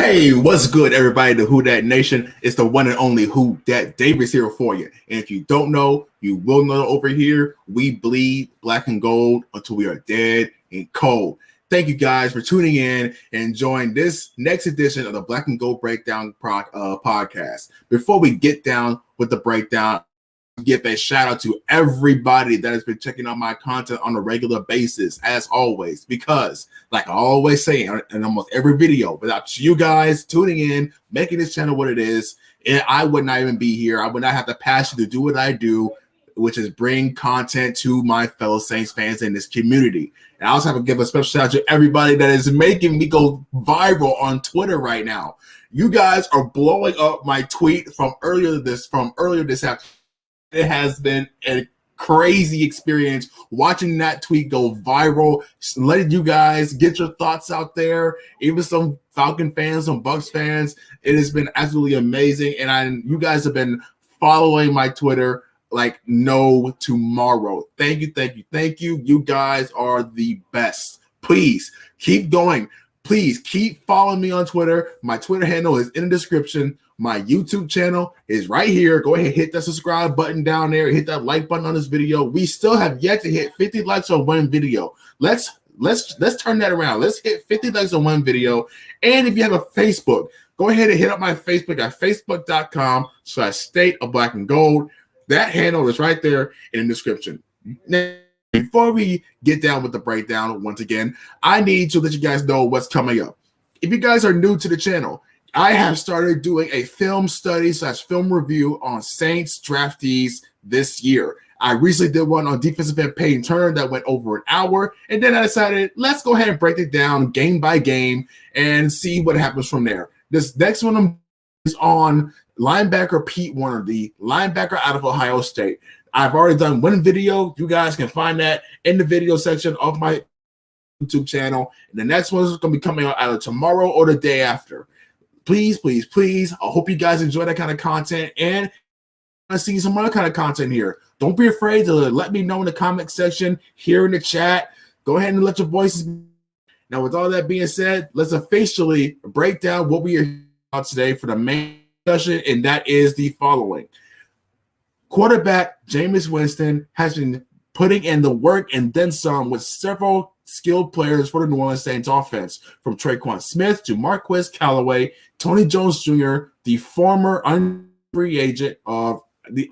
Hey, what's good, everybody? The Who Dat Nation. It's the one and only Who Dat Davis here for you. And if you don't know, you will know over here. We bleed black and gold until we are dead and cold. Thank you guys for tuning in and enjoying this next edition of the Black and Gold Breakdown podcast. Before we get down with the breakdown, give a shout out to everybody that has been checking out my content on a regular basis, as always, because like I always say in almost every video, without you guys tuning in, making this channel what it is, I would not even be here. I would not have the passion to do what I do, which is bring content to my fellow Saints fans in this community. And I also have to give a special shout out to everybody that is making me go viral on Twitter right now. You guys are blowing up my tweet from earlier this afternoon. It has been a crazy experience watching that tweet go viral, letting you guys get your thoughts out there, even some Falcon fans, some Bucks fans. It has been absolutely amazing, and you guys have been following my Twitter like no tomorrow. Thank you. You guys are the best. Please keep going. Please keep following me on Twitter. My Twitter handle is in the description. My YouTube channel is right here. Go ahead, hit that subscribe button down there. Hit that like button on this video. We still have yet to hit 50 likes on one video. Let's turn that around. Let's hit 50 likes on one video. And if you have a Facebook, go ahead and hit up my Facebook at facebook.com/state of black and gold. That handle is right there in the description. Now, before we get down with the breakdown, once again, I need to let you guys know what's coming up. If you guys are new to the channel, I have started doing a film study / film review on Saints draftees this year. I recently did one on defensive end Peyton Turner that went over an hour, and then I decided let's go ahead and break it down game by game and see what happens from there. This next one is on linebacker Pete Werner, the linebacker out of Ohio State. I've already done one video. You guys can find that in the video section of my YouTube channel, and the next one is going to be coming out either tomorrow or the day after. Please. I hope you guys enjoy that kind of content, and I see some other kind of content here. Don't be afraid to let me know in the comment section, here in the chat. Go ahead and let your voices. Now, with all that being said, let's officially break down what we are about today for the main discussion, and that is the following. Quarterback Jameis Winston has been putting in the work and then some with several skilled players for the New Orleans Saints offense, from Traquan Smith to Marquez Callaway, Tony Jones Jr., the former free agent of the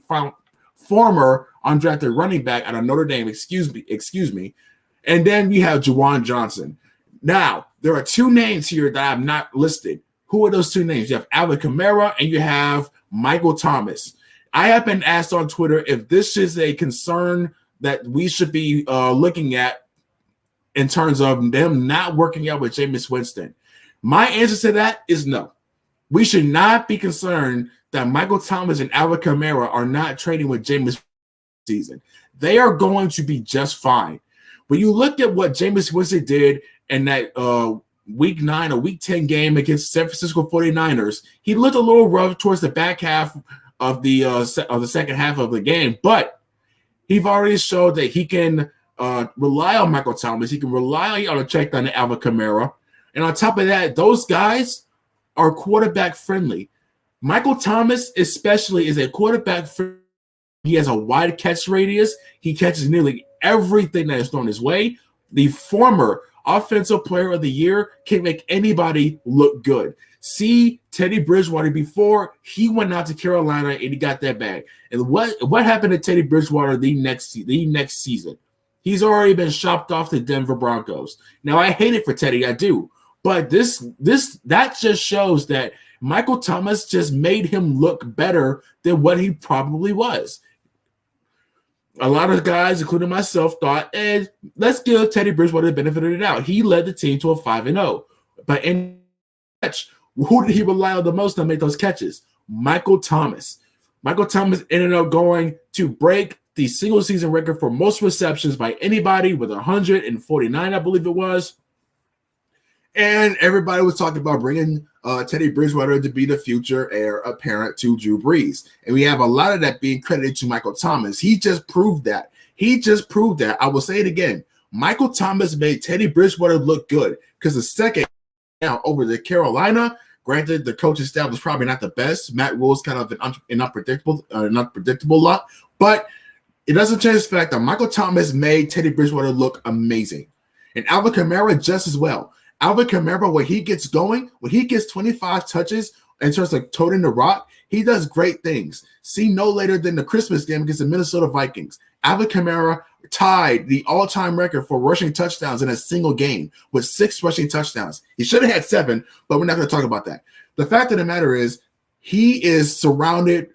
former undrafted running back out of Notre Dame, excuse me. And then you have Juwan Johnson. Now, there are two names here that I have not listed. Who are those two names? You have Alvin Kamara and you have Michael Thomas. I have been asked on Twitter if this is a concern that we should be looking at in terms of them not working out with Jameis Winston. My answer to that is no. We should not be concerned that Michael Thomas and Alvin Kamara are not training with Jameis season. They are going to be just fine. When you look at what Jameis Winston did in that Week 9 or Week 10 game against San Francisco 49ers, he looked a little rough towards the back half of the second half of the game, but he's already showed that he can rely on Michael Thomas. He can rely on a check down to Alvin Kamara. And on top of that, those guys are quarterback friendly. Michael Thomas especially is a quarterback friendly. He has a wide catch radius. He catches nearly everything that is thrown his way. The former offensive player of the year can make anybody look good. See Teddy Bridgewater before he went out to Carolina and he got that bag. And what happened to Teddy Bridgewater the next season? He's already been shopped off to Denver Broncos. Now, I hate it for Teddy, I do. But that just shows that Michael Thomas just made him look better than what he probably was. A lot of guys, including myself, thought, let's give Teddy Bridgewater the benefit of the doubt. He led the team to a 5-0. But in catch, who did he rely on the most to make those catches? Michael Thomas. Michael Thomas ended up going to break the single season record for most receptions by anybody with 149, I believe it was. And everybody was talking about bringing Teddy Bridgewater to be the future heir apparent to Drew Brees. And we have a lot of that being credited to Michael Thomas. He just proved that. I will say it again. Michael Thomas made Teddy Bridgewater look good because the second down over to Carolina, Granted, the coaching staff was probably not the best. Matt Rule is kind of an unpredictable lot, but it doesn't change the fact that Michael Thomas made Teddy Bridgewater look amazing. And Alvin Kamara just as well. Alvin Kamara, when he gets going, when he gets 25 touches in terms of toting the rock, he does great things. See no later than the Christmas game against the Minnesota Vikings. Alvin Kamara tied the all-time record for rushing touchdowns in a single game with 6 rushing touchdowns. He should have had 7, but we're not going to talk about that. The fact of the matter is he was surrounded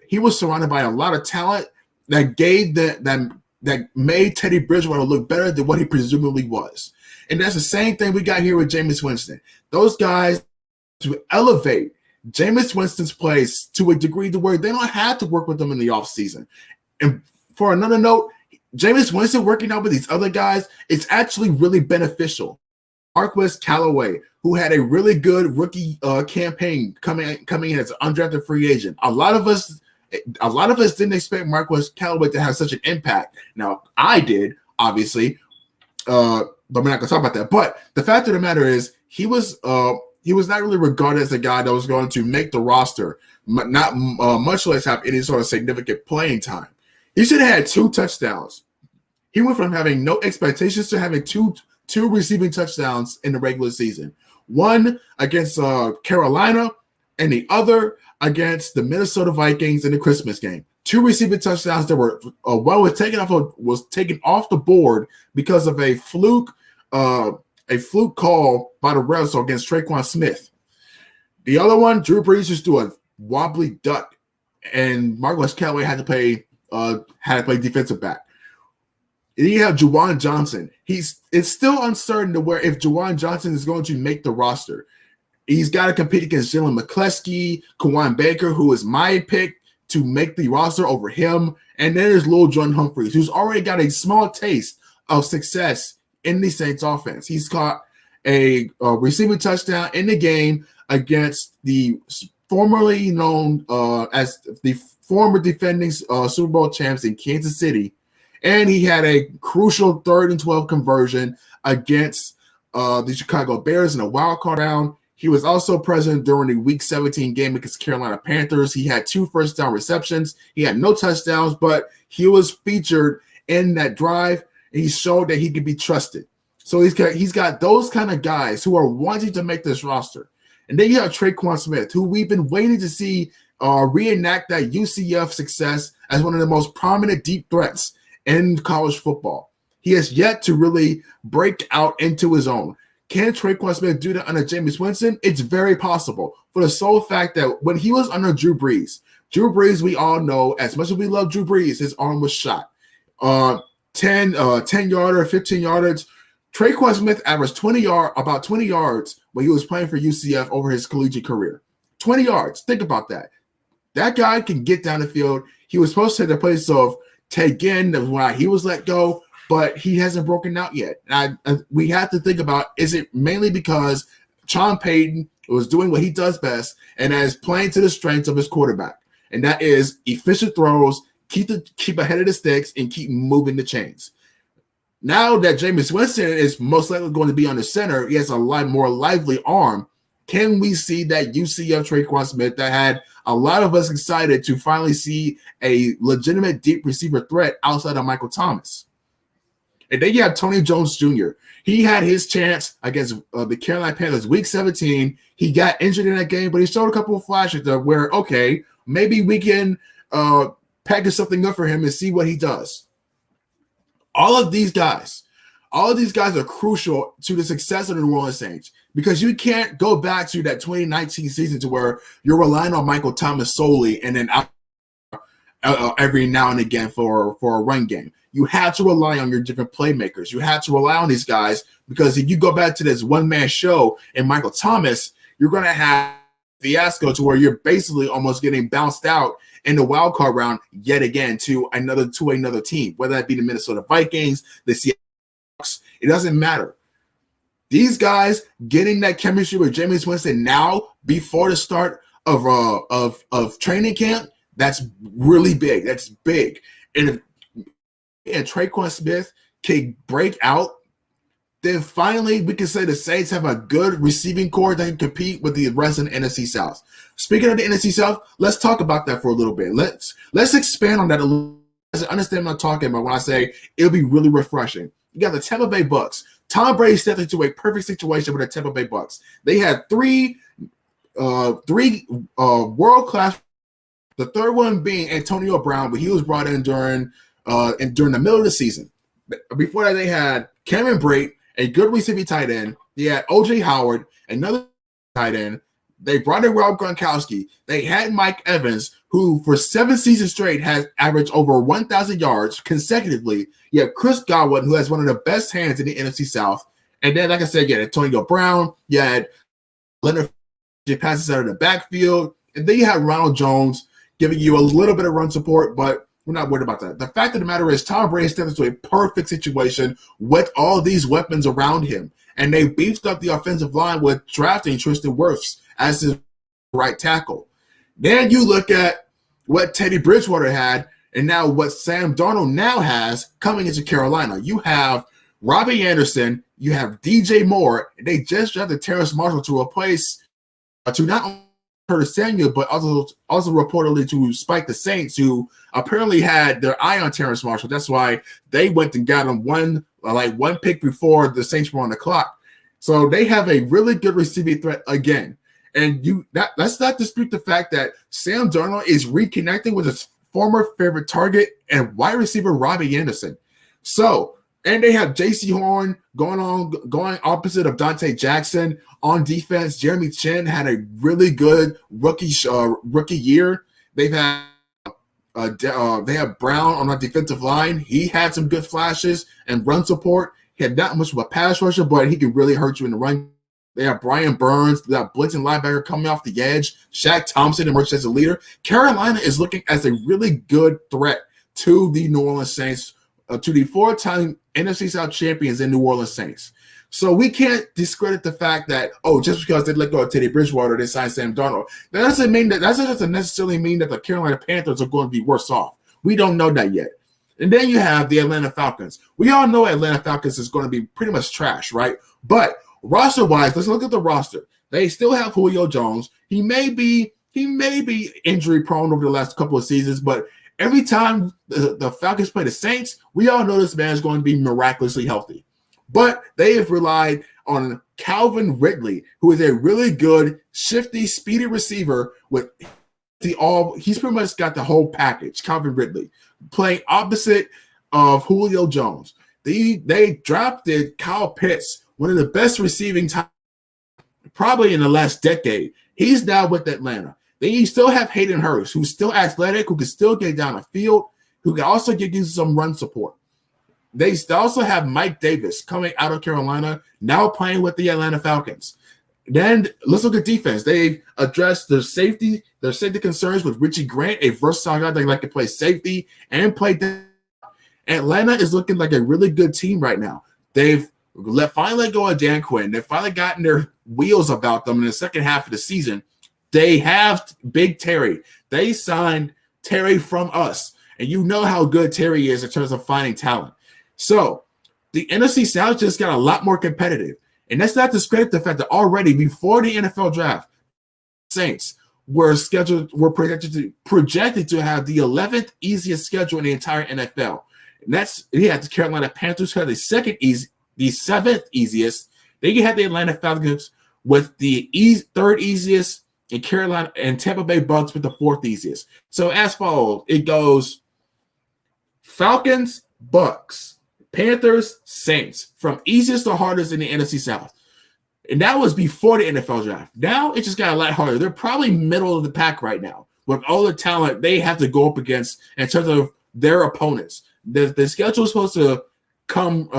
by a lot of talent that made Teddy Bridgewater look better than what he presumably was. And that's the same thing we got here with Jameis Winston. Those guys to elevate Jameis Winston's plays to a degree to where they don't have to work with them in the offseason. And for another note, Jameis Winston working out with these other guys, it's actually really beneficial. Marquez Callaway, who had a really good rookie campaign coming in as an undrafted free agent. A lot of us didn't expect Marquez Callaway to have such an impact. Now, I did, obviously, but we're not going to talk about that. But the fact of the matter is, he was not really regarded as a guy that was going to make the roster, not much less have any sort of significant playing time. He should have had 2 touchdowns. He went from having no expectations to having two receiving touchdowns in the regular season. One against Carolina and the other against the Minnesota Vikings in the Christmas game. 2 receiving touchdowns that were one was taken off the board because of a fluke call by the refs against Traquan Smith. The other one, Drew Brees just threw a wobbly duck, and Marquez Callaway had to play defensive back. And you have Juwan Johnson. It's still uncertain to where if Juwan Johnson is going to make the roster. He's got to compete against Jalen McCleskey, Kawhi Baker, who is my pick to make the roster over him. And then there's Lil John Humphreys, who's already got a small taste of success in the Saints offense. He's caught a receiving touchdown in the game against the formerly known as the former defending Super Bowl champs in Kansas City. And he had a crucial 3rd and 12 conversion against the Chicago Bears in a wild card round. He was also present during the Week 17 game against Carolina Panthers. He had 2 first down receptions. He had no touchdowns, but he was featured in that drive, and he showed that he could be trusted. So he's got those kind of guys who are wanting to make this roster. And then you have Traquan Smith, who we've been waiting to see reenact that UCF success as one of the most prominent deep threats in college football. He has yet to really break out into his own. Can Traquan Smith do that under Jameis Winston? It's very possible, for the sole fact that when he was under Drew Brees, we all know, as much as we love Drew Brees, his arm was shot. 10-yarder, 15 yardage. Traquan Smith averaged about 20 yards when he was playing for UCF over his collegiate career. 20 yards. Think about that. That guy can get down the field. He was supposed to take the place of Ted Ginn, that's why he was let go, but he hasn't broken out yet. And we have to think about, is it mainly because Sean Payton was doing what he does best and is playing to the strengths of his quarterback, and that is efficient throws, keep ahead of the sticks, and keep moving the chains. Now that Jameis Winston is most likely going to be on the center, he has a lot more lively arm. Can we see that UCF Traquan Smith that had a lot of us excited to finally see a legitimate deep receiver threat outside of Michael Thomas? And then you have Tony Jones Jr. He had his chance against the Carolina Panthers Week 17. He got injured in that game, but he showed a couple of flashes there where, okay, maybe we can package something up for him and see what he does. All of these guys are crucial to the success of the New Orleans Saints, because you can't go back to that 2019 season to where you're relying on Michael Thomas solely and then out every now and again for a run game. You have to rely on your different playmakers. You have to rely on these guys, because if you go back to this one-man show and Michael Thomas, you're going to have fiasco to where you're basically almost getting bounced out in the wild card round yet again to another team, whether that be the Minnesota Vikings, the Seattle Seahawks. It doesn't matter. These guys getting that chemistry with Jameis Winston now before the start of training camp, that's really big. That's big. And Traquan Smith can break out then finally we can say the Saints have a good receiving core that can compete with the rest of the NFC South. Speaking of the NFC South, let's talk about that for a little bit. Let's expand on that a little. Understand what I'm talking about when I say it'll be really refreshing. You got the Tampa Bay Bucks. Tom Brady stepped into a perfect situation with the Tampa Bay Bucks. They had three world-class. The third one being Antonio Brown, but he was brought in during the middle of the season. Before that, they had Cameron Brate, a good receiving tight end. They had O.J. Howard, another tight end. They brought in Rob Gronkowski. They had Mike Evans, who for 7 seasons straight has averaged over 1,000 yards consecutively. You have Chris Godwin, who has one of the best hands in the NFC South. And then, like I said, you had Antonio Brown. You had Leonard passes out of the backfield. And then you had Ronald Jones giving you a little bit of run support, but we're not worried about that. The fact of the matter is Tom Brady stepped into a perfect situation with all these weapons around him. And they beefed up the offensive line with drafting Tristan Wirfs as his right tackle. Then you look at what Teddy Bridgewater had and now what Sam Darnold now has coming into Carolina. You have Robbie Anderson, you have DJ Moore, and they just drafted Terrace Marshall to replace to not only Curtis Samuel, but also reportedly to spike the Saints, who apparently had their eye on Terrace Marshall. That's why they went and got him one pick before the Saints were on the clock. So they have a really good receiving threat again. And let's not dispute the fact that Sam Darnold is reconnecting with his former favorite target and wide receiver Robbie Anderson. So, and they have J.C. Horn going opposite of Dante Jackson on defense. Jeremy Chin had a really good rookie year. They have Brown on the defensive line. He had some good flashes and run support. He had not much of a pass rusher, but he can really hurt you in the run. They have Brian Burns, they have blitzing linebacker coming off the edge. Shaq Thompson emerged as a leader. Carolina is looking as a really good threat to the New Orleans Saints, to the 4-time NFC South champions in New Orleans Saints. So we can't discredit the fact that, just because they let go of Teddy Bridgewater, they signed Sam Darnold. That doesn't necessarily mean that the Carolina Panthers are going to be worse off. We don't know that yet. And then you have the Atlanta Falcons. We all know Atlanta Falcons is going to be pretty much trash, right? But roster-wise, let's look at the roster. They still have Julio Jones. He may be injury-prone over the last couple of seasons, but every time the Falcons play the Saints, we all know this man is going to be miraculously healthy. But they have relied on Calvin Ridley, who is a really good, shifty, speedy receiver with he's pretty much got the whole package, Calvin Ridley, playing opposite of Julio Jones. They drafted Kyle Pitts, one of the best receiving times probably in the last decade. He's now with Atlanta. Then you still have Hayden Hurst, who's still athletic, who can still get down the field, who can also give you some run support. They also have Mike Davis coming out of Carolina, now playing with the Atlanta Falcons. Then let's look at defense. They've addressed their safety concerns with Richie Grant, a versatile guy that like to play safety and play down. Atlanta is looking like a really good team right now. They've finally let go of Dan Quinn. They've finally gotten their wheels about them in the second half of the season. They have Big Terry. They signed Terry from us. And you know how good Terry is in terms of finding talent. So the NFC South just got a lot more competitive. And that's not to discredit the fact that already before the NFL draft, Saints were projected to have the 11th easiest schedule in the entire NFL. And you had the Carolina Panthers who had the 7th easiest. Then you had the Atlanta Falcons with the third easiest, and Carolina and Tampa Bay Bucks with the 4th easiest. So as follows, it goes Falcons, Bucks, Panthers, Saints, from easiest to hardest in the NFC South. And that was before the NFL draft. Now it just got a lot harder. They're probably middle of the pack right now with all the talent they have to go up against in terms of their opponents. The schedule is supposed to come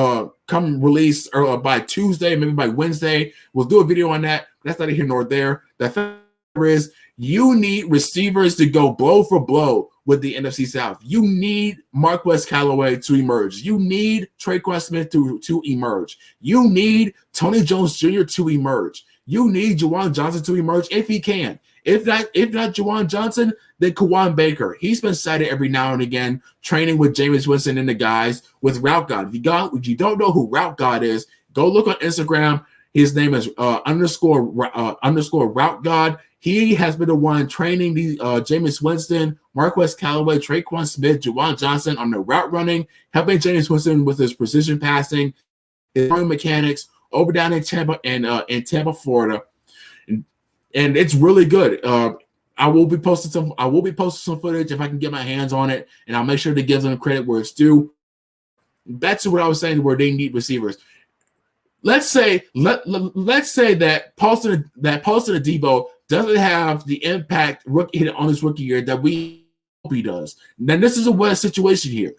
release by Tuesday, maybe by Wednesday. We'll do a video on that. That's neither here nor there. The fact is you need receivers to go blow for blow with the NFC South. You need Marquez Callaway to emerge. You need Traquan Smith to emerge. You need Tony Jones Jr. to emerge. You need Juwan Johnson to emerge if he can. If not Juwan Johnson, then Kawan Baker. He's been cited every now and again, training with Jameis Winston and the guys with Route God. If you don't know who Route God is, Go look on Instagram. His name is underscore route god. He has been the one training the Jameis Winston, Marquez Callaway, Traquan Smith, Juwan Johnson on the route running, helping Jameis Winston with his precision passing, his throwing mechanics over down in Tampa in Tampa, Florida, and it's really good. I will be posting some footage if I can get my hands on it, and I'll make sure to give them credit where it's due. Back to what I was saying, where they need receivers. Let's say that Paulson Adebo doesn't have the impact on his rookie year that we hope he does. Now, this is a weird situation here.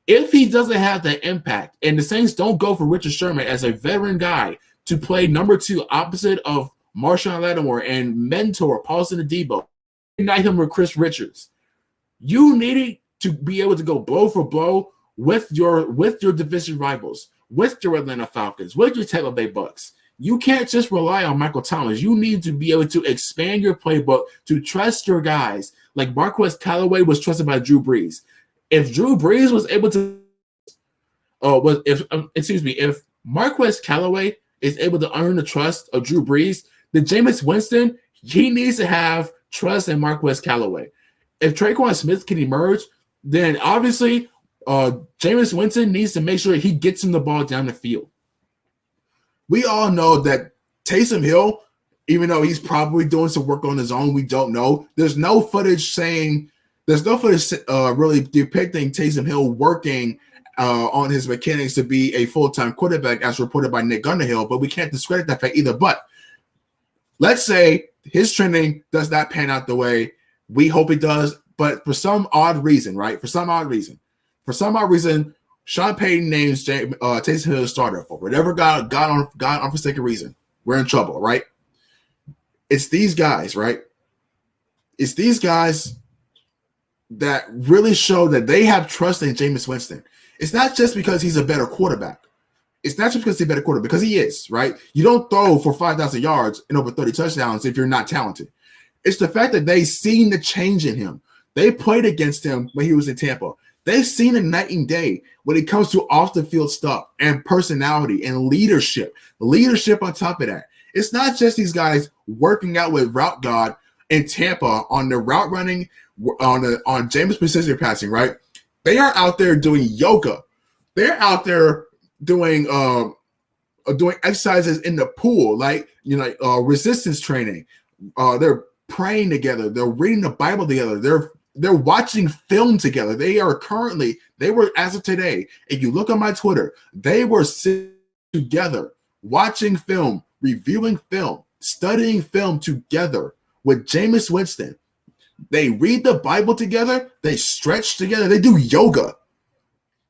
If he doesn't have that impact, and the Saints don't go for Richard Sherman as a veteran guy to play number 2 opposite of Marshawn Lattimore and mentor Paulson Adebo, unite him with Chris Richards, you needed to be able to go blow for blow with your division rivals, with your Atlanta Falcons, with your Tampa Bay Bucks. You can't just rely on Michael Thomas. You need to be able to expand your playbook to trust your guys. Like Marquez Callaway was trusted by Drew Brees. If Drew Brees was able to, if Marquez Callaway is able to earn the trust of Drew Brees, then Jameis Winston, he needs to have trust in Marquez Callaway. If Traquan Smith can emerge, then obviously Jameis Winston needs to make sure he gets him the ball down the field. We all know that Taysom Hill, even though he's probably doing some work on his own, we don't know. There's no footage really depicting Taysom Hill working on his mechanics to be a full-time quarterback, as reported by Nick Underhill, but we can't discredit that fact either. But let's say his training does not pan out the way we hope it does, but for some odd reason, For some odd reason, Sean Payton names Taysom Hill starter for whatever God unforsaken reason. We're in trouble, right? It's these guys, right? It's these guys that really show that they have trust in Jameis Winston. It's not just because he's a better quarterback. It's not just because he's a better quarterback, because he is, right? You don't throw for 5,000 yards and over 30 touchdowns if you're not talented. It's the fact that they've seen the change in him. They played against him when he was in Tampa. They've seen a night and day when it comes to off-the-field stuff and personality and leadership. Leadership on top of that. It's not just these guys working out with Route God in Tampa on the route running, on Jameis precision passing, right? They are out there doing yoga. They're out there doing exercises in the pool, like resistance training. They're praying together. They're reading the Bible together. They're watching film together. They were, as of today, if you look on my Twitter, they were sitting together, watching film, reviewing film, studying film together with Jameis Winston. They read the Bible together. They stretch together. They do yoga.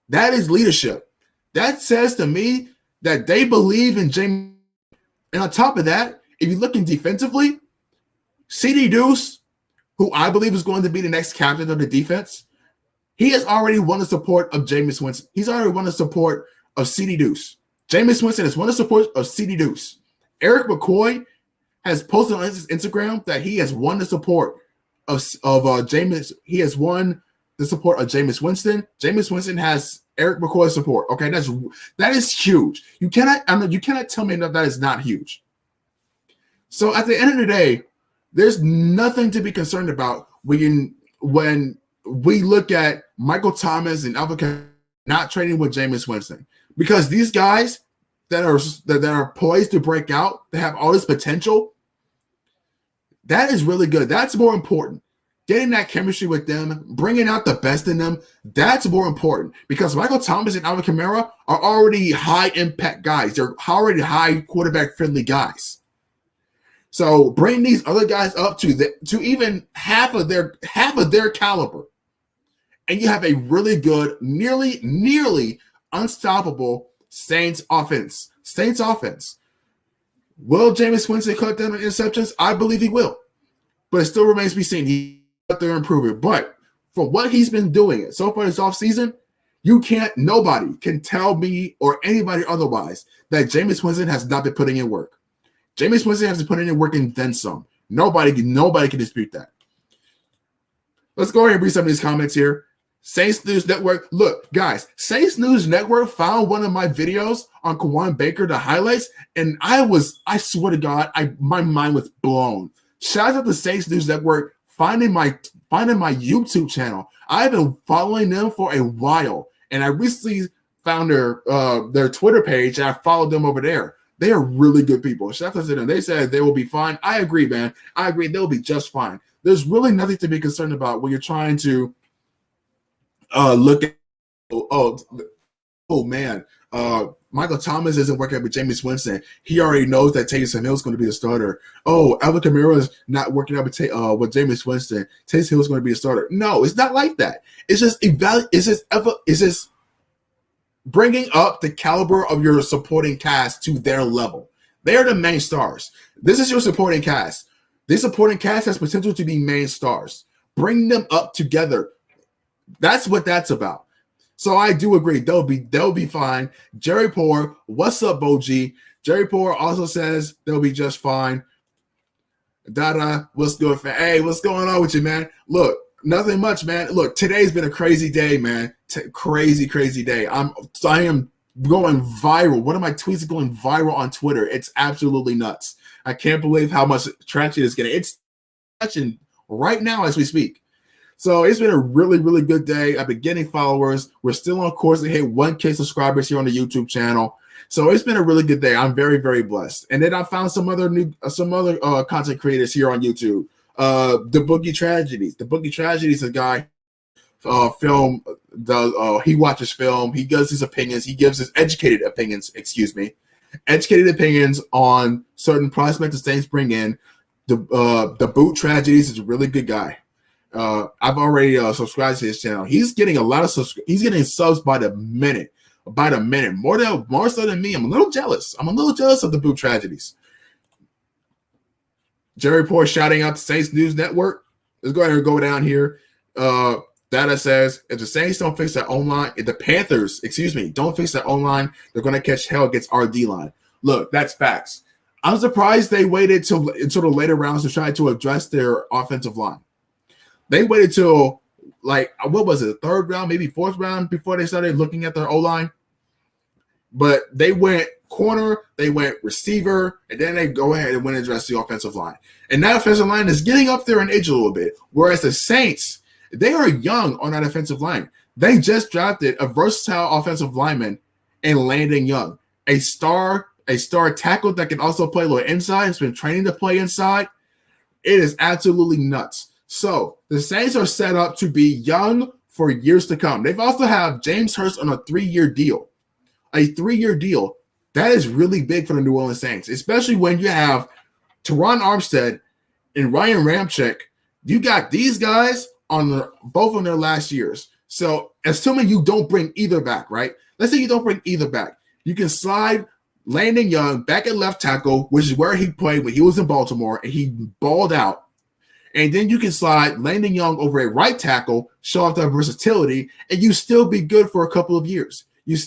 That is leadership. That says to me that they believe in Jameis. And on top of that, if you're looking defensively, CD Deuce, who I believe is going to be the next captain of the defense, he has already won the support of Jameis Winston. He's already won the support of CD Deuce. Jameis Winston has won the support of CD Deuce. Eric McCoy has posted on his Instagram that he has won the support of Jameis. He has won the support of Jameis Winston. Jameis Winston has Eric McCoy's support. Okay, that is huge. You cannot tell me that is not huge. So at the end of the day, there's nothing to be concerned about when we look at Michael Thomas and Alvin not training with Jameis Winston, because these guys that are poised to break out, they have all this potential. That is really good. That's more important. Getting that chemistry with them, bringing out the best in them, that's more important, because Michael Thomas and Alvin Kamara are already high impact guys. They're already high quarterback friendly guys. So bring these other guys up to even half of their caliber, and you have a really good, nearly unstoppable Saints offense. Will Jameis Winston cut down on interceptions? I believe he will, but it still remains to be seen. He's out there improving. But for what he's been doing so far this offseason, nobody can tell me or anybody otherwise that Jameis Winston has not been putting in work. Jameis Winston has been putting in work and then some. Nobody can dispute that. Let's go ahead and read some of these comments here. Saints News Network. Look, guys, Saints News Network found one of my videos on Kawan Baker, the highlights, and I swear to God, my mind was blown. Shout out to Saints News Network finding my YouTube channel. I've been following them for a while, and I recently found their Twitter page, and I followed them over there. They are really good people. Shout out to them. They said they will be fine. I agree, man. I agree. They'll be just fine. There's really nothing to be concerned about when you're trying to look at man. Michael Thomas isn't working with Jameis Winston. He already knows that Taysom Hill is going to be the starter. Oh, Alvin Kamara is not working out with Jameis Winston. Taysom Hill is going to be a starter. No, it's not like that. It's just It's just bringing up the caliber of your supporting cast to their level. They are the main stars. This is your supporting cast. This supporting cast has potential to be main stars. Bring them up together. That's what that's about. So I do agree. They'll be fine. Jerry Poor, what's up, Boji? Jerry Poor also says they'll be just fine. Dada, what's good, fam? Hey, what's going on with you, man? Look, nothing much, man. Look, today's been a crazy day, man. Crazy day. I am going viral. One of my tweets is going viral on Twitter. It's absolutely nuts. I can't believe how much traction it's getting. It's touching right now as we speak. So it's been a really, really good day. I've been getting followers. We're still on course to hit 1K subscribers here on the YouTube channel. So it's been a really good day. I'm very, very blessed. And then I found some other content creators here on YouTube. The Boogie Tragedies. The Boogie Tragedies is a guy he watches film. He gives his opinions. He gives his educated opinions on certain prospects the Saints bring in. The Boot Tragedies is a really good guy. I've already subscribed to his channel. He's getting a lot of he's getting subs by the minute. More so than me. I'm a little jealous. of the Boot Tragedies. Jerry Poor shouting out to Saints News Network. Let's go ahead and go down here. Data says if the Saints don't fix their own line, if the Panthers, don't fix their own line, they're going to catch hell against our D line. Look, that's facts. I'm surprised they waited until the later rounds to try to address their offensive line. They waited till the third round, maybe fourth round before they started looking at their O-line. But they went corner, they went receiver, and then they go ahead and went and address the offensive line. And that offensive line is getting up there in age a little bit. Whereas the Saints, they are young on that offensive line. They just drafted a versatile offensive lineman in Landon Young, a star tackle that can also play a little inside. Has been training to play inside. It is absolutely nuts. So the Saints are set up to be young for years to come. They've also have James Hurst on a 3-year deal. A 3-year deal. That is really big for the New Orleans Saints, especially when you have Teron Armstead and Ryan Ramczyk. You got these guys on both of their last years. So assuming you don't bring either back, right? Let's say you don't bring either back. You can slide Landon Young back at left tackle, which is where he played when he was in Baltimore, and he balled out. And then you can slide Landon Young over a right tackle, show off that versatility, and you still be good for a couple of years. You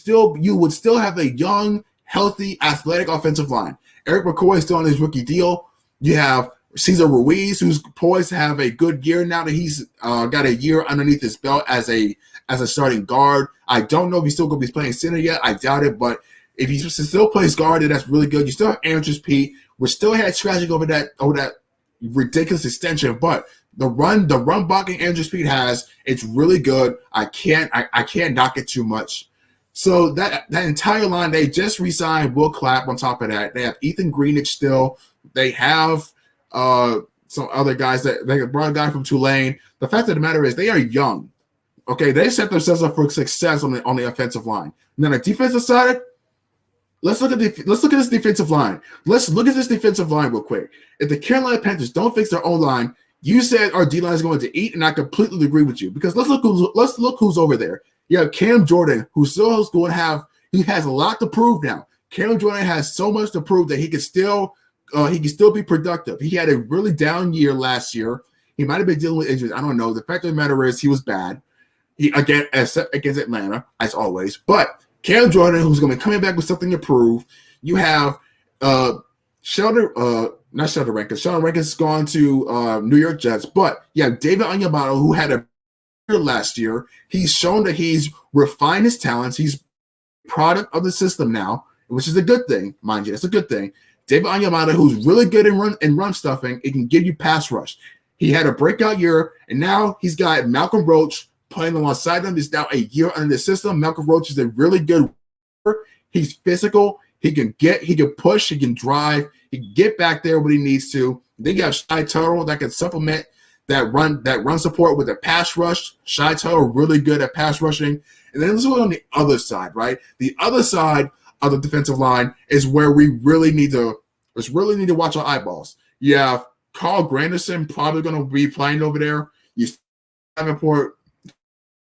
would still have a young, healthy, athletic offensive line. Eric McCoy is still on his rookie deal. You have Cesar Ruiz, who's poised to have a good year now that he's got a year underneath his belt as a starting guard. I don't know if he's still going to be playing center yet. I doubt it, but if he still plays guard, then that's really good. You still have Andrews Pete. We're still head scratching over that ridiculous extension, but the run blocking Andrews Pete has, it's really good. I can't knock it too much. So that entire line, they just re-signed Will Clapp on top of that. They have Ethan Greenidge still. They have some other guys that they brought a guy from Tulane. The fact of the matter is they are young. Okay, they set themselves up for success on the offensive line. Now the defensive side, let's look at this defensive line. Let's look at this defensive line real quick. If the Carolina Panthers don't fix their own line, you said our D line is going to eat, and I completely agree with you because let's look who's over there. You have Cam Jordan, who still is going to have he has a lot to prove now. Cam Jordan has so much to prove that he can still be productive. He had a really down year last year. He might have been dealing with injuries. I don't know. The fact of the matter is he was bad. Against Atlanta, as always. But Cam Jordan, who's going to be coming back with something to prove. You have Sheldon Rankins. Sheldon Rankins has gone to New York Jets. But you have David Onyemata, who had a last year. He's shown that he's refined his talents. He's product of the system now, which is a good thing, mind you. It's a good thing. David Onyemata, who's really good in run stuffing, it can give you pass rush. He had a breakout year, and now he's got Malcolm Roach playing alongside him. He's now a year under the system. Malcolm Roach is a really good runner. He's physical. He can push, he can drive, he can get back there when he needs to. Then you have Shai Tuttle that can supplement that run support with a pass rush. Shai Tuttle really good at pass rushing. And then let's go on the other side, right? The other side of the defensive line is where we really need to watch our eyeballs. You have Carl Granderson probably going to be playing over there. You Davenport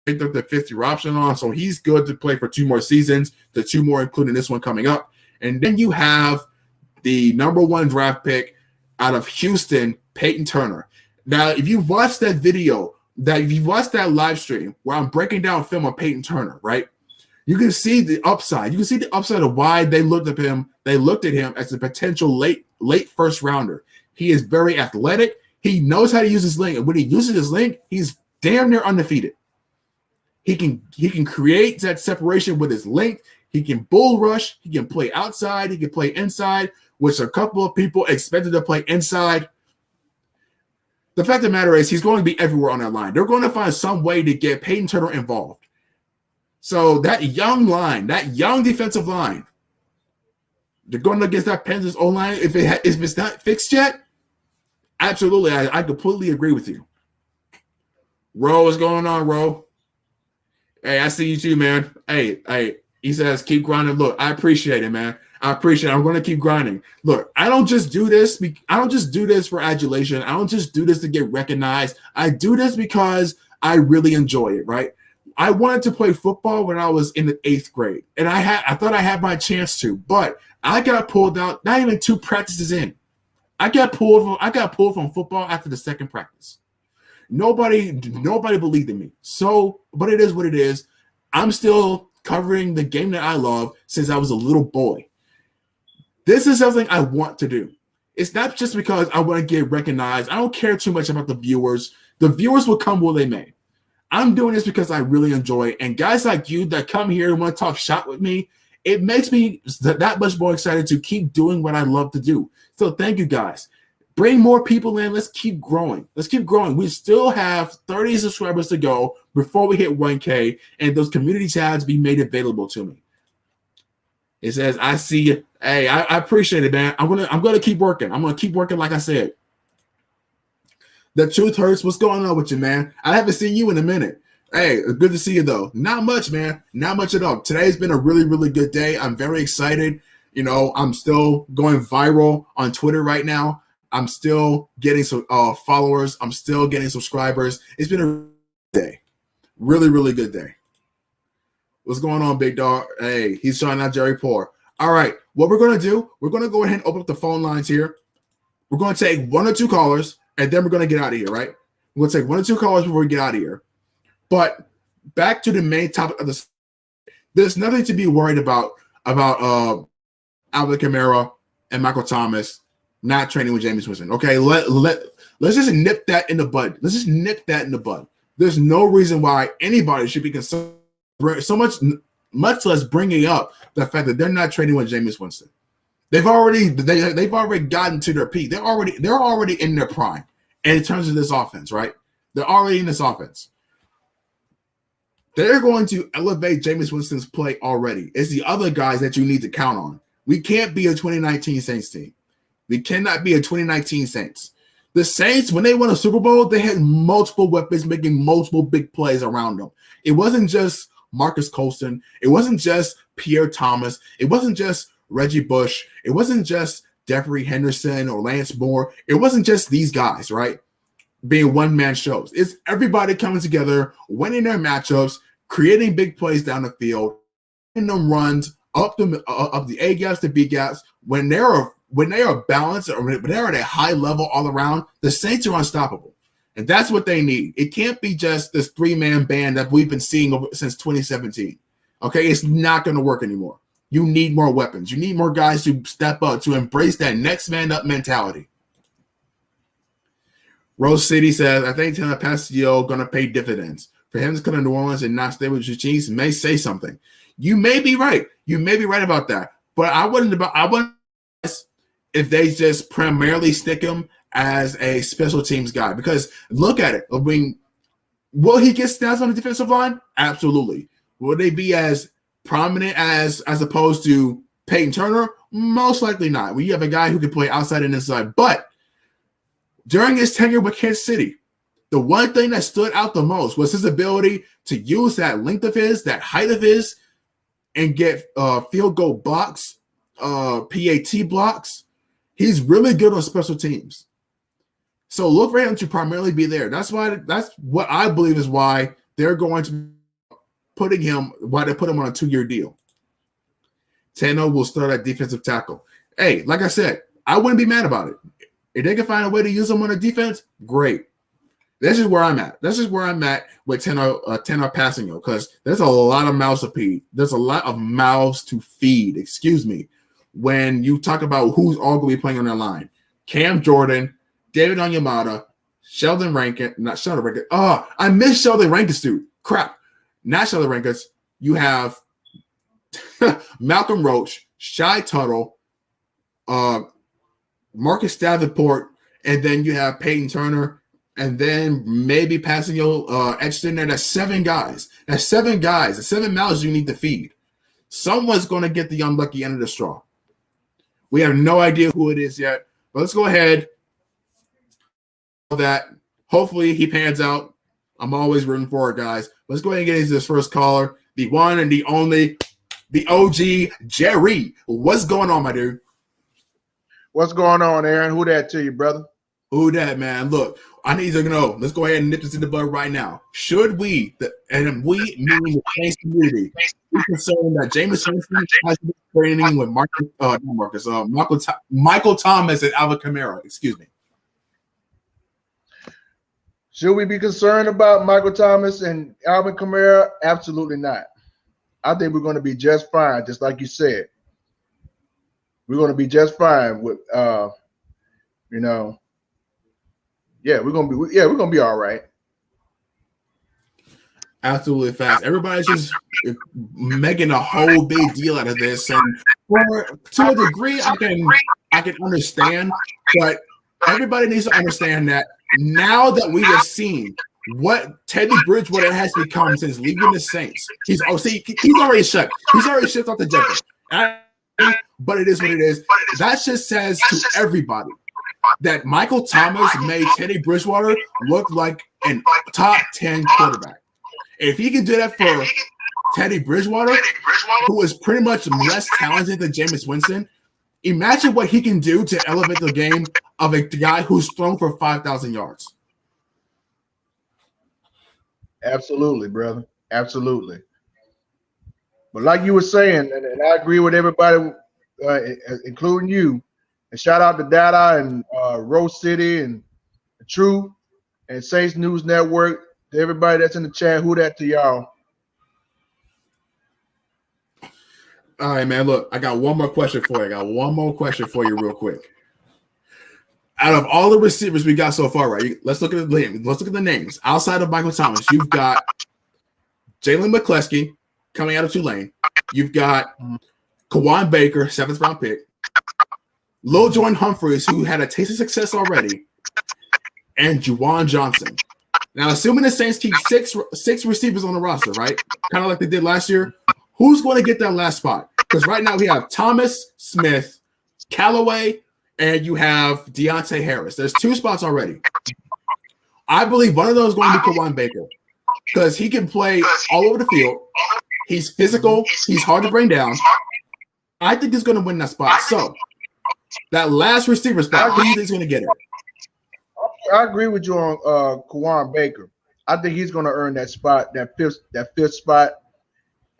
picked up the 50 option on, so he's good to play for 2 more seasons, the 2 more including this one coming up. And then you have the #1 draft pick out of Houston, Peyton Turner. Now, if you watched that video, if you watched that live stream where I'm breaking down film on Peyton Turner, right? You can see the upside. You can see the upside of why they looked at him. They looked at him as a potential late first rounder. He is very athletic. He knows how to use his length. And when he uses his length, he's damn near undefeated. He can create that separation with his length. He can bull rush. He can play outside. He can play inside, which a couple of people expected to play inside. The fact of the matter is he's going to be everywhere on that line. They're going to find some way to get Peyton Turner involved. So that young line, that young defensive line, they're going against that Panthers O-line. If it's not fixed yet, absolutely, I completely agree with you. Ro, what's going on, Ro? Hey, I see you too, man. Hey. He says, keep grinding. Look, I appreciate it, man. I appreciate it. I'm going to keep grinding. Look, I don't just do this. I don't just do this for adulation. I don't just do this to get recognized. I do this because I really enjoy it, right? I wanted to play football when I was in the 8th grade, and I thought I had my chance to, but I got pulled out not even 2 practices in. I got pulled from football after the 2nd practice. Nobody believed in me. So, but it is what it is. I'm still covering the game that I love since I was a little boy. This is something I want to do. It's not just because I want to get recognized. I don't care too much about the viewers. The viewers will come where they may. I'm doing this because I really enjoy it. And guys like you that come here and want to talk shop with me, it makes me that much more excited to keep doing what I love to do. So thank you guys. Bring more people in. Let's keep growing. We still have 30 subscribers to go before we hit 1K, and those community tabs be made available to me. It says, I see you. Hey, I appreciate it, man. I'm gonna keep working. I'm gonna keep working like I said. The truth hurts. What's going on with you, man? I haven't seen you in a minute. Hey, good to see you, though. Not much, man. Not much at all. Today's been a really, really good day. I'm very excited. You know, I'm still going viral on Twitter right now. I'm still getting some followers. I'm still getting subscribers. It's been a day. Really, really good day. What's going on, big dog? Hey, he's showing out Jerry Poor. All right, what we're going to do, we're going to go ahead and open up the phone lines here. We're going to take 1 or 2 callers, and then we're going to get out of here, right? We're going to take 1 or 2 callers before we get out of here. But back to the main topic of this. There's nothing to be worried about Alvin Kamara and Michael Thomas not training with Jameis Winston. Okay, let's just nip that in the bud. There's no reason why anybody should be concerned so much less bringing up the fact that they're not training with Jameis Winston. They've already gotten to their peak. They're already in their prime. And in terms of this offense, right? They're already in this offense. They're going to elevate Jameis Winston's play already. It's the other guys that you need to count on. We can't be a 2019 Saints team. We cannot be a 2019 Saints. The Saints, when they won a Super Bowl, they had multiple weapons making multiple big plays around them. It wasn't just Marcus Colston. It wasn't just Pierre Thomas. It wasn't just Reggie Bush. It wasn't just Devery Henderson or Lance Moore. It wasn't just these guys, right? Being one-man shows. It's everybody coming together, winning their matchups, creating big plays down the field, and them runs up the A gaps to B gaps. When they are balanced or when they're at a high level all around, the Saints are unstoppable. And that's what they need. It can't be just this 3-man band that we've been seeing since 2017. Okay, it's not going to work anymore. You need more weapons. You need more guys to step up, to embrace that next man up mentality. Rose City says, I think Pascal going to pay dividends. for him to come to New Orleans and not stay with the Chiefs may say something. You may be right. You may be right about that. But I wouldn't if they just primarily stick him as a special teams guy. Because look at it. I mean, will he get stats on the defensive line? Absolutely. Will they be as prominent as opposed to Peyton Turner? Most likely not. Well, you have a guy who can play outside and inside. But during his tenure with Kansas City, the one thing that stood out the most was his ability to use that length of his, that height of his, and get field goal blocks, PAT blocks. He's really good on special teams. So look for him to primarily be there. That's what I believe is why they're going to why they put him on a 2-year deal. Tano will start at defensive tackle. Hey, like I said, I wouldn't be mad about it. If they can find a way to use him on a defense, great. This is where I'm at. This is where I'm at with Tano Passanio, because there's a lot of mouths to feed. There's a lot of mouths to feed, when you talk about who's all going to be playing on that line. Cam Jordan, David Onyemata, Sheldon Rankin, not Sheldon Rankin. Oh, I miss Sheldon Rankin, dude. Crap. Not Sheldon Rankin. You have Malcolm Roach, Shy Tuttle, Marcus Davenport, and then you have Peyton Turner, and then maybe Passanio etched in there. That's 7 guys. That's 7 guys. That's 7 mouths you need to feed. Someone's going to get the unlucky end of the straw. We have no idea who it is yet, but let's go ahead. That hopefully he pans out. I'm always rooting for it, guys. Let's go ahead and get into this first caller, the one and the only, the OG Jerry. What's going on, my dude? What's going on, Aaron? Who that to you, brother? Who that, man? Look, I need to know. Let's go ahead and nip this in the bud right now. Should we, and we meaning the Saints community, be concerned that Jameis Winston has been training with Michael Thomas and Alvin Kamara? Excuse me. Should we be concerned about Michael Thomas and Alvin Kamara? Absolutely not. I think we're going to be just fine, just like you said. We're going to be just fine with, we're going to be all right. Absolutely fast. Everybody's just making a whole big deal out of this, and to a degree, I can understand, but everybody needs to understand that now that we have seen what Teddy Bridgewater has become since leaving the Saints, he's already shut. He's already shipped off the Jets. But it is what it is. That just says to everybody that Michael Thomas made Teddy Bridgewater look like a top 10 quarterback. If he can do that for Teddy Bridgewater, who is pretty much less talented than Jameis Winston, imagine what he can do to elevate the game of a guy who's thrown for 5,000 yards. Absolutely, brother. Absolutely. But like you were saying, and I agree with everybody, including you, and shout out to Dada and Rose City and True and Saints News Network, to everybody that's in the chat. Who that to y'all? All right, man. Look, I got one more question for you. Real quick. Out of all the receivers we got so far, right? Let's look at the names. Outside of Michael Thomas, you've got Jalen McCleskey coming out of Tulane. You've got Kawan Baker, 7th round pick. Lil Jordan Humphreys, who had a taste of success already, and Juwan Johnson. Now, assuming the Saints keep six receivers on the roster, right? Kind of like they did last year. Who's going to get that last spot? Because right now we have Thomas, Smith, Callaway, and you have Deontay Harris. There's 2 spots already. I believe one of those is going to be Kawan Baker because he can play all over the field. He's physical. He's hard to bring down. I think he's going to win that spot. So that last receiver spot, who do you think is going to get it? I agree with you on Kawan Baker. I think he's going to earn that spot, that fifth spot.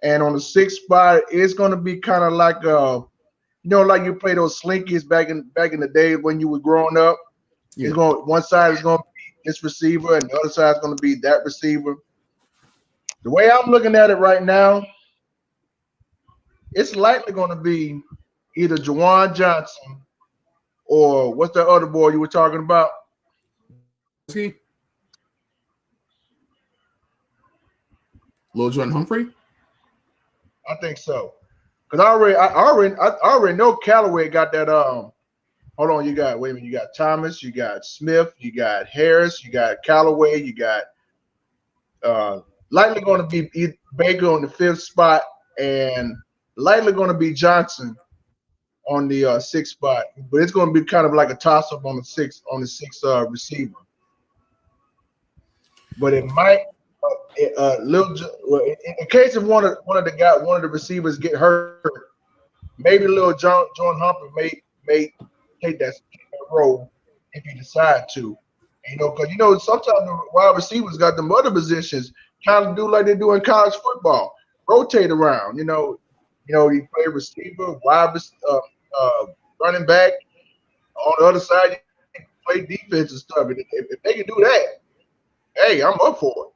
And on the 6th spot, it's going to be kind of like like you play those slinkies back in the day when you were growing up. Yeah. It's going one side is going to be this receiver, and the other side is going to be that receiver. The way I'm looking at it right now, it's likely going to be either Juwan Johnson or what's the other boy you were talking about? Lil Jordan Humphrey? I think so. Because I already know Callaway got that. Hold on, you got Thomas, you got Smith, you got Harris, you got Callaway, you got likely going to be Baker on the 5th spot, and likely going to be Johnson on the 6th spot. But it's going to be kind of like a toss up on the sixth receiver. But it might in case of one of the receivers get hurt, maybe little John Humphrey may take that role if you decide to. Because sometimes the wide receivers got them other positions kind of do like they do in college football, rotate around. You play receiver, running back. On the other side, you play defense and stuff. And if they can do that, hey, I'm up for it.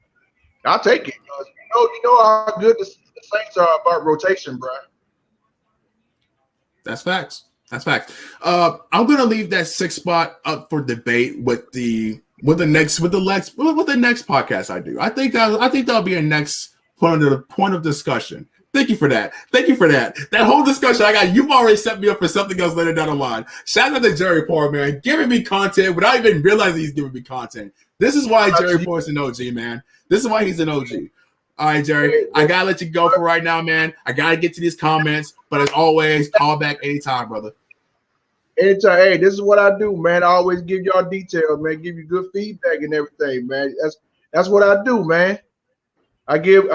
I'll take it. You know how good the Saints are about rotation, bro. That's facts. I'm gonna leave that 6th spot up for debate with the next podcast I do. I think that'll be a next point of discussion. Thank you for that. That whole discussion I got, you've already set me up for something else later down the line. Shout out to Jerry Poor, man, giving me content without even realizing he's giving me content. This is why Jerry Poor is an OG, man. This is why he's an OG. All right, Jerry, I gotta let you go for right now, man. I gotta get to these comments, but as always, call back anytime, brother. Anytime. Hey, this is what I do, man. I always give y'all details, man. Give you good feedback and everything, man. That's what I do, man. I ain't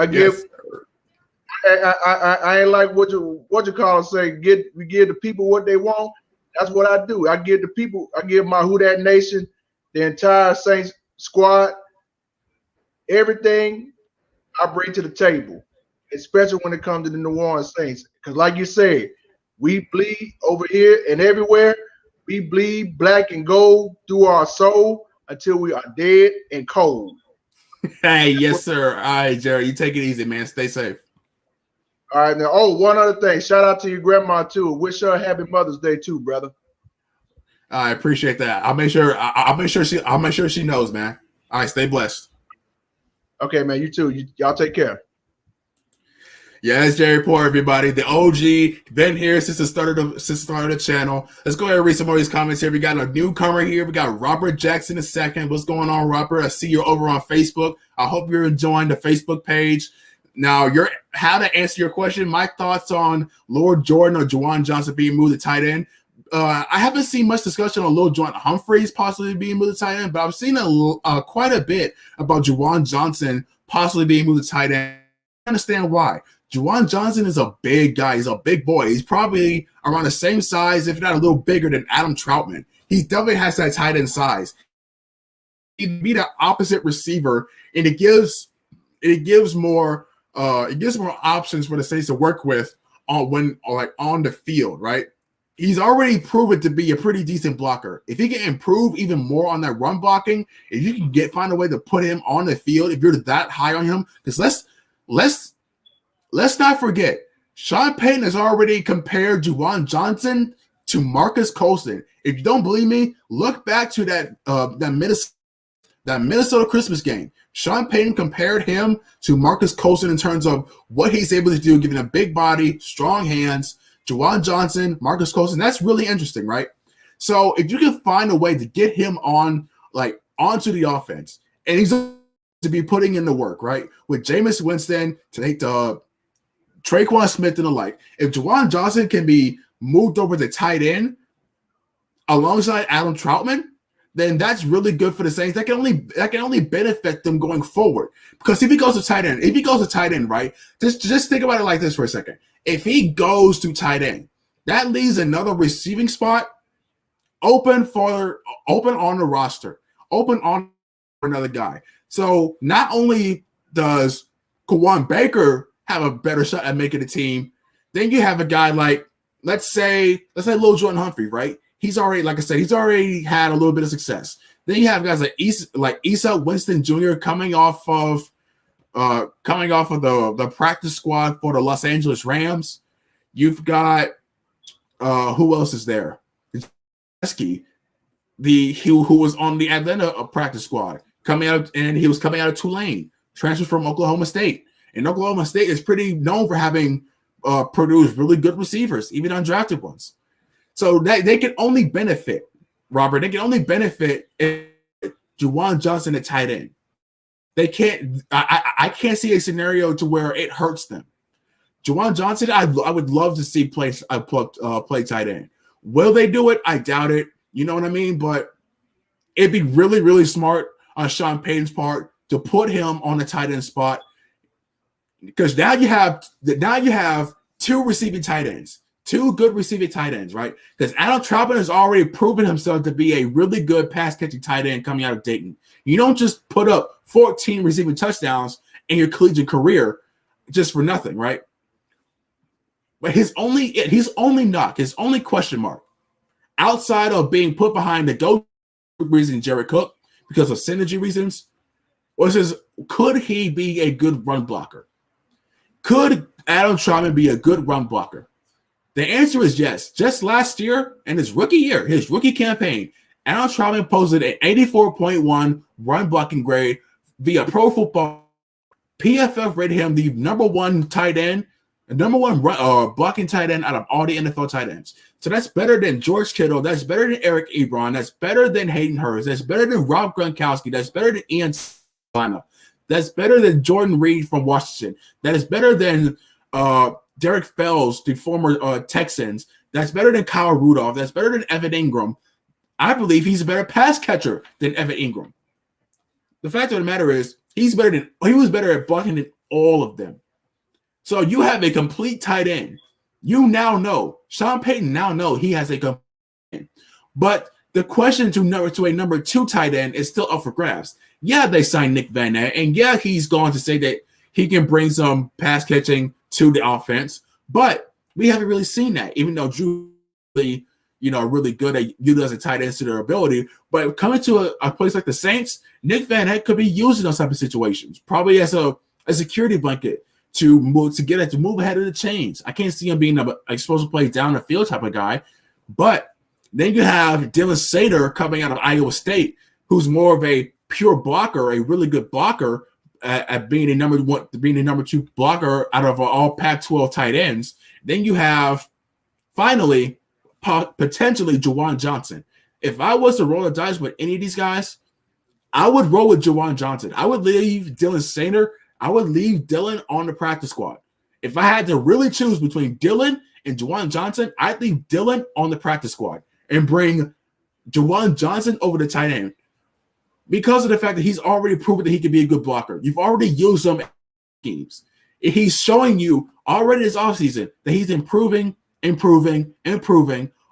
like what you call it, say. We give the people what they want. That's what I do. I give my Who Dat Nation, the entire Saints squad, everything I bring to the table, especially when it comes to the New Orleans Saints. Because like you said, we bleed over here and everywhere. We bleed black and gold through our soul until we are dead and cold. Hey, yes, sir. All right, Jerry, you take it easy, man. Stay safe. All right, now. Oh, one other thing. Shout out to your grandma too. Wish her a happy Mother's Day too, brother. I appreciate that. I'll make sure she knows, man. All right, stay blessed. Okay, man. You too. Y'all take care. Yeah, it's Jerry Poor, everybody. The OG, been here since the start of the channel. Let's go ahead and read some more of these comments here. We got a newcomer here. We got Robert Jackson II. What's going on, Robert? I see you're over on Facebook. I hope you're enjoying the Facebook page. Now, how to answer your question, my thoughts on Lord Jordan or Juwan Johnson being moved to tight end. I haven't seen much discussion on Lil Jordan Humphreys possibly being moved to tight end, but I've seen quite a bit about Juwan Johnson possibly being moved to tight end. I understand why. Juwan Johnson is a big guy. He's a big boy. He's probably around the same size, if not a little bigger than Adam Troutman. He definitely has that tight end size. He'd be the opposite receiver, and it gives more options for the Saints to work with on the field, right? He's already proven to be a pretty decent blocker. If he can improve even more on that run blocking, if you can find a way to put him on the field, if you're that high on him, because let's not forget, Sean Payton has already compared Juwan Johnson to Marcus Colston. If you don't believe me, look back to that Minnesota Christmas game. Sean Payton compared him to Marcus Colston in terms of what he's able to do, giving a big body, strong hands. Juwan Johnson, Marcus Colston, that's really interesting, right? So if you can find a way to get him onto the offense, and he's to be putting in the work, right? With Jameis Winston, to take the Traquan Smith and the like. If Juwan Johnson can be moved over to tight end alongside Adam Troutman, then that's really good for the Saints. That can only benefit them going forward. Because if he goes to tight end, right? Just think about it like this for a second. If he goes to tight end, that leaves another receiving spot open on the roster, open on another guy. So not only does Kawan Baker have a better shot at making the team, then you have a guy like, let's say Lil Jordan Humphrey, right? He's already, like I said, had a little bit of success. Then you have guys like Issa Winston Jr. coming off of the practice squad for the Los Angeles Rams. You've got who else is there? Who was on the Atlanta practice squad, coming out of Tulane, transferred from Oklahoma State. And Oklahoma State is pretty known for having produced really good receivers, even undrafted ones. So that they can only benefit, Robert. They can only benefit if Juwan Johnson at tight end. They can't. I can't see a scenario to where it hurts them. Juwan Johnson, I would love to see play tight end. Will they do it? I doubt it. You know what I mean? But it'd be really, really smart on Sean Payton's part to put him on the tight end spot, because now you have two receiving tight ends, two good receiving tight ends, right? Because Adam Trautman has already proven himself to be a really good pass catching tight end coming out of Dayton. You don't just put up 14 receiving touchdowns in your collegiate career just for nothing, right? But his only question mark, outside of being put behind the go reason Jared Cook because of synergy reasons, could he be a good run blocker? Could Adam Trautman be a good run blocker? The answer is yes. Just last year, in his rookie campaign, Adam Trautman posted an 84.1 run blocking grade via Pro Football. PFF rated him the number one tight end, the number one blocking tight end out of all the NFL tight ends. So that's better than George Kittle. That's better than Eric Ebron. That's better than Hayden Hurst. That's better than Rob Gronkowski. That's better than Ian Savannah. That's better than Jordan Reed from Washington. That is better than Derek Fells, the former Texans. That's better than Kyle Rudolph. That's better than Evan Ingram. I believe he's a better pass catcher than Evan Ingram. The fact of the matter is, he was better at blocking than all of them. So you have a complete tight end. You now know, Sean Payton now know he has a complete tight end. But the question to a number two tight end is still up for grabs. Yeah, they signed Nick Van Ness, and yeah, he's going to say that he can bring some pass catching to the offense, but we haven't really seen that, even though Drew really, really good at utilizing tight ends to their ability. But coming to a place like the Saints, Nick Van Ness could be used in those type of situations, probably as a security blanket to move ahead of the chains. I can't see him being an explosive play down the field type of guy. But then you have Dylan Sater coming out of Iowa State, who's more of a pure blocker, a really good blocker at being a number two blocker out of all Pac-12 tight ends. Then you have finally potentially Juwan Johnson. If I was to roll the dice with any of these guys, I would roll with Juwan Johnson. I would leave Dylan Sater. I would leave Dylan on the practice squad. If I had to really choose between Dylan and Juwan Johnson, I'd leave Dylan on the practice squad and bring Juwan Johnson over the tight end, because of the fact that he's already proven that he can be a good blocker. You've already used him in games. He's showing you already this offseason that he's improving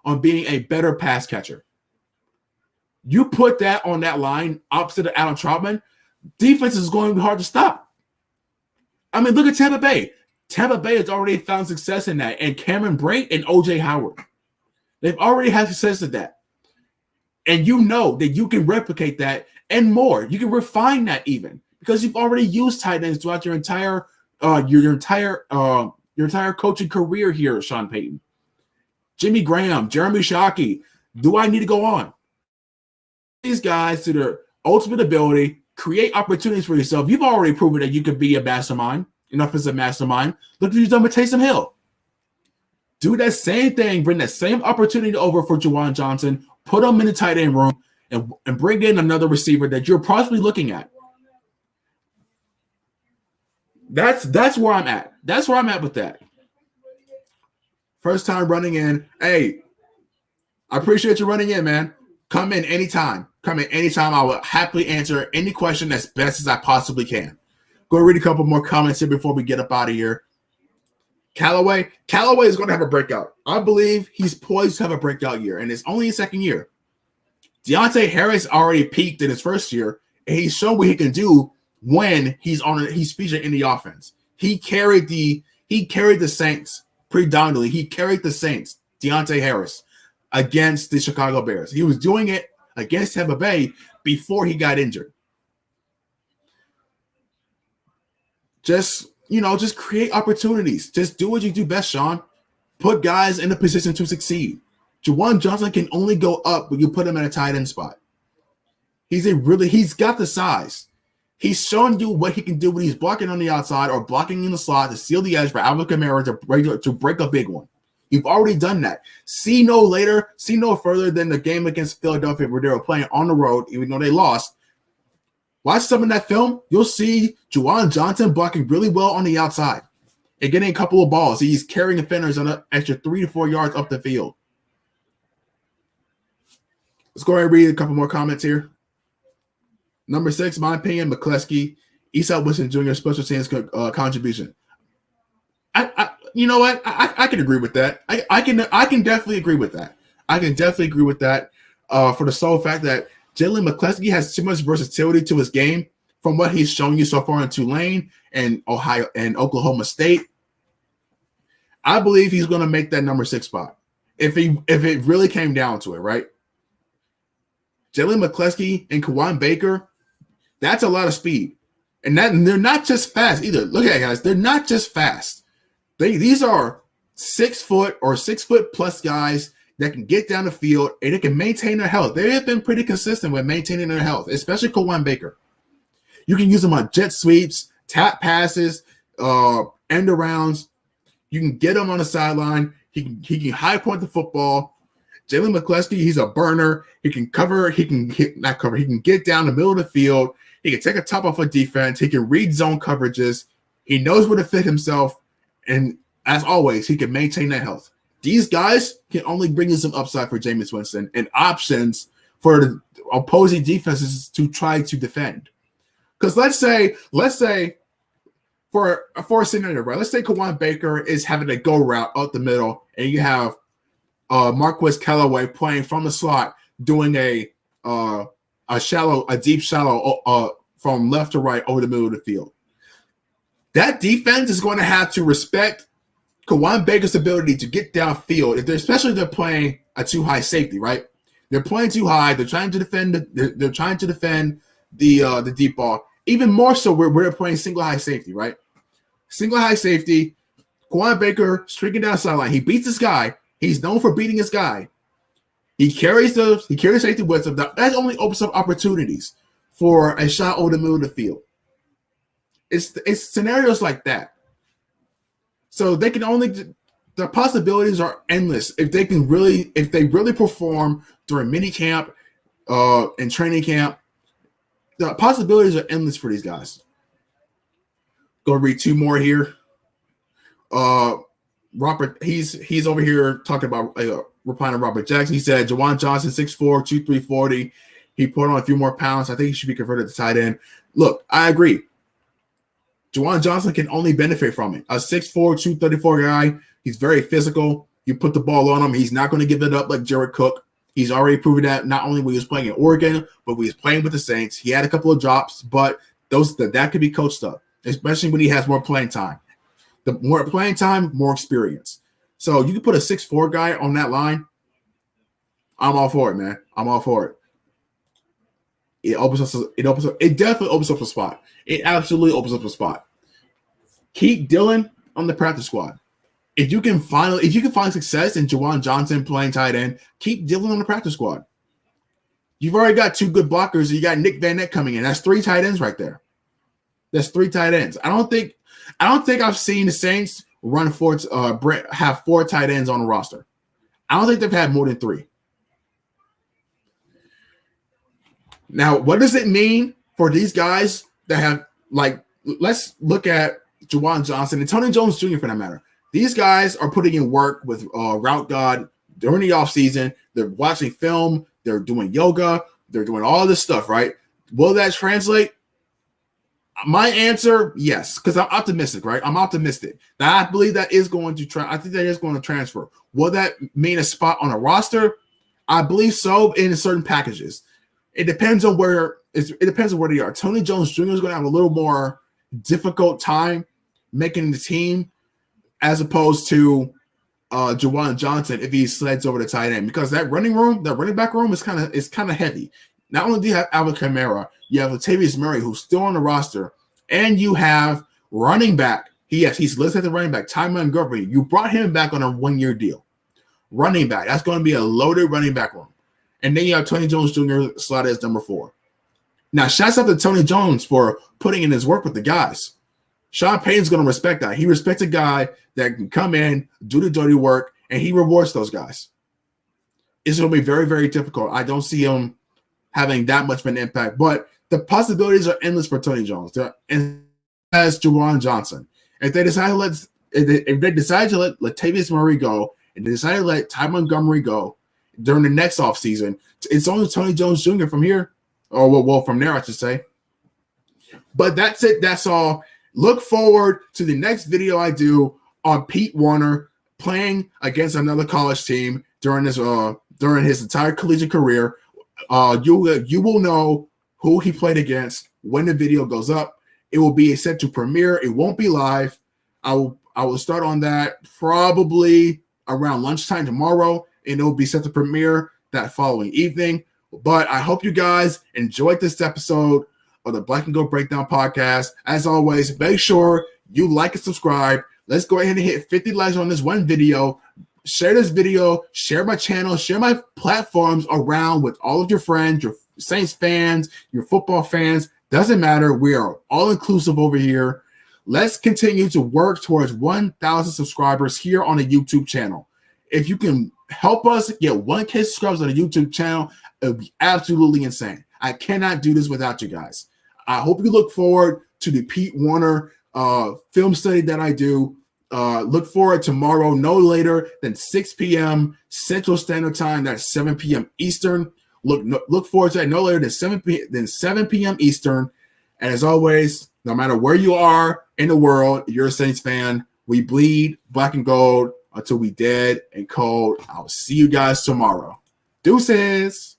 on being a better pass catcher. You put that on that line opposite of Adam Trautman, defense is going to be hard to stop. I mean, look at Tampa Bay. Tampa Bay has already found success in that, and Cameron Brate and O.J. Howard. They've already had success at that. And you know that you can replicate that and more. You can refine that even, because you've already used tight ends throughout your entire coaching career here, Sean Payton. Jimmy Graham, Jeremy Shockey. Do I need to go on? These guys, to their ultimate ability, create opportunities for yourself. You've already proven that you could be a mastermind, an offensive mastermind. Look what you've done with Taysom Hill. Do that same thing. Bring that same opportunity over for Juwan Johnson. Put him in the tight end room and bring in another receiver that you're possibly looking at. That's where I'm at. That's where I'm at with that. First time running in. Hey, I appreciate you running in, man. Come in anytime. I will happily answer any question as best as I possibly can. Go read a couple more comments here before we get up out of here. Callaway is going to have a breakout. I believe he's poised to have a breakout year, and it's only his second year. Deontay Harris already peaked in his first year, and he's shown what he can do when he's featured in the offense. He carried the Saints predominantly. He carried the Saints, Deontay Harris, against the Chicago Bears. He was doing it against Tampa Bay before he got injured. Just create opportunities. Just do what you do best, Sean. Put guys in a position to succeed. Juwan Johnson can only go up when you put him in a tight end spot. He's got the size. He's showing you what he can do when he's blocking on the outside or blocking in the slot to seal the edge for Alvin Kamara to break a big one. You've already done that. See no further than the game against Philadelphia where they were playing on the road, even though they lost. Watch some of that film. You'll see Juwan Johnson blocking really well on the outside and getting a couple of balls. He's carrying defenders on an extra 3 to 4 yards up the field. Let's go ahead and read a couple more comments here. Number 6, my opinion, McCleskey, Eastside Winston Jr. special teams contribution. You know what? I can agree with that. I can definitely agree with that. I can definitely agree with that for the sole fact that Jalen McCleskey has too much versatility to his game from what he's shown you so far in Tulane and Ohio and Oklahoma State. I believe he's going to make that number 6 spot if it really came down to it, right? Jalen McCleskey and Kawan Baker, that's a lot of speed. And they're not just fast either. Look at it, guys. They're not just fast. These are 6 foot or 6 foot plus guys that can get down the field and they can maintain their health. They have been pretty consistent with maintaining their health, especially Kawan Baker. You can use them on jet sweeps, tap passes, end arounds. You can get him on the sideline. He can high point the football. Jalen McCleskey, he's a burner. He can cover. He can get down the middle of the field. He can take a top off a defense. He can read zone coverages. He knows where to fit himself. And as always, he can maintain that health. These guys can only bring you some upside for Jameis Winston and options for the opposing defenses to try to defend. Because let's say for a scenario, right? Let's say Kawan Baker is having a go route out the middle, and you have Marquez Callaway playing from the slot, doing a deep shallow from left to right over the middle of the field. That defense is going to have to respect Kawan Baker's ability to get downfield, especially if they're playing a too high safety, right? They're playing too high. They're trying to defend. They're trying to defend the deep ball. Even more so, we're playing single high safety, right? Single high safety. Kawan Baker streaking down the sideline. He beats this guy. He's known for beating this guy. He carries safety with him. That only opens up opportunities for a shot over the middle of the field. It's scenarios like that. So they can only the possibilities are endless if they really perform during mini camp and training camp. The possibilities are endless for these guys. Go read 2 more here. Robert, he's over here talking about replying to Robert Jackson. He said Juwan Johnson 6'4", 240. He put on a few more pounds. I think he should be converted to tight end. Look, I agree. Juwan Johnson can only benefit from it. A 6'4", 234 guy. He's very physical. You put the ball on him, he's not going to give it up like Jared Cook. He's already proven that not only when he was playing in Oregon, but when he was playing with the Saints. He had a couple of drops, but that could be coached up, especially when he has more playing time. The more playing time, more experience. So you can put a 6'4" guy on that line. I'm all for it, man. I'm all for it. It definitely opens up a spot. It absolutely opens up a spot. Keep Dillon on the practice squad. If you can find success in Juwan Johnson playing tight end, keep Dillon on the practice squad. You've already got 2 good blockers. You got Nick Van Nett coming in. That's 3 tight ends right there. That's 3 tight ends. I don't think I've seen the Saints have 4 tight ends on the roster. I don't think they've had more than 3. Now, what does it mean for these guys that have, let's look at Juwan Johnson and Tony Jones Jr. for that matter. These guys are putting in work with Route God during the offseason. They're watching film. They're doing yoga. They're doing all this stuff, right? Will that translate? My answer, yes, because I'm optimistic, right? I'm optimistic. Now, I believe that is going to I think that is going to transfer. Will that mean a spot on a roster? I believe so in certain packages. It depends on where they are. Tony Jones Jr. is going to have a little more difficult time making the team as opposed to Juwan Johnson if he sleds over the tight end, because that running back room is kind of heavy. Not only do you have Alvin Kamara, you have Latavius Murray, who's still on the roster, and you have running back. He's listed as a running back. Ty Montgomery, you brought him back on a 1-year deal. Running back, that's going to be a loaded running back room. And then you have Tony Jones Jr. slotted as number 4. Now, shouts out to Tony Jones for putting in his work with the guys. Sean Payton's going to respect that. He respects a guy that can come in, do the dirty work, and he rewards those guys. It's going to be very, very difficult. I don't see him having that much of an impact, but the possibilities are endless for Tony Jones. And as Juwan Johnson, if they decide to let Latavius Murray go, and they decide to let Ty Montgomery go during the next offseason, it's only Tony Jones Jr. from here, or well, from there, I should say. But that's it. That's all. Look forward to the next video I do on Pete Warner playing against another college team during his entire collegiate career. You will know who he played against when the video goes up. It will be set to premiere. It won't be live. I will start on that probably around lunchtime tomorrow, and it will be set to premiere that following evening. But I hope you guys enjoyed this episode of the Black and Gold Breakdown podcast. As always, make sure you like and subscribe. Let's go ahead and hit 50 likes on this one video. Share this video, share my channel, share my platforms around with all of your friends, your Saints fans, your football fans. Doesn't matter. We are all inclusive over here. Let's continue to work towards 1,000 subscribers here on the YouTube channel. If you can help us get 1K subscribers on the YouTube channel, it would be absolutely insane. I cannot do this without you guys. I hope you look forward to the Pete Warner film study that I do. Look forward tomorrow, no later than 6 p.m. Central Standard Time. That's 7 p.m. Eastern. Look forward to that no later than 7 p.m. Eastern. And as always, no matter where you are in the world, you're a Saints fan. We bleed black and gold until we dead and cold. I'll see you guys tomorrow. Deuces.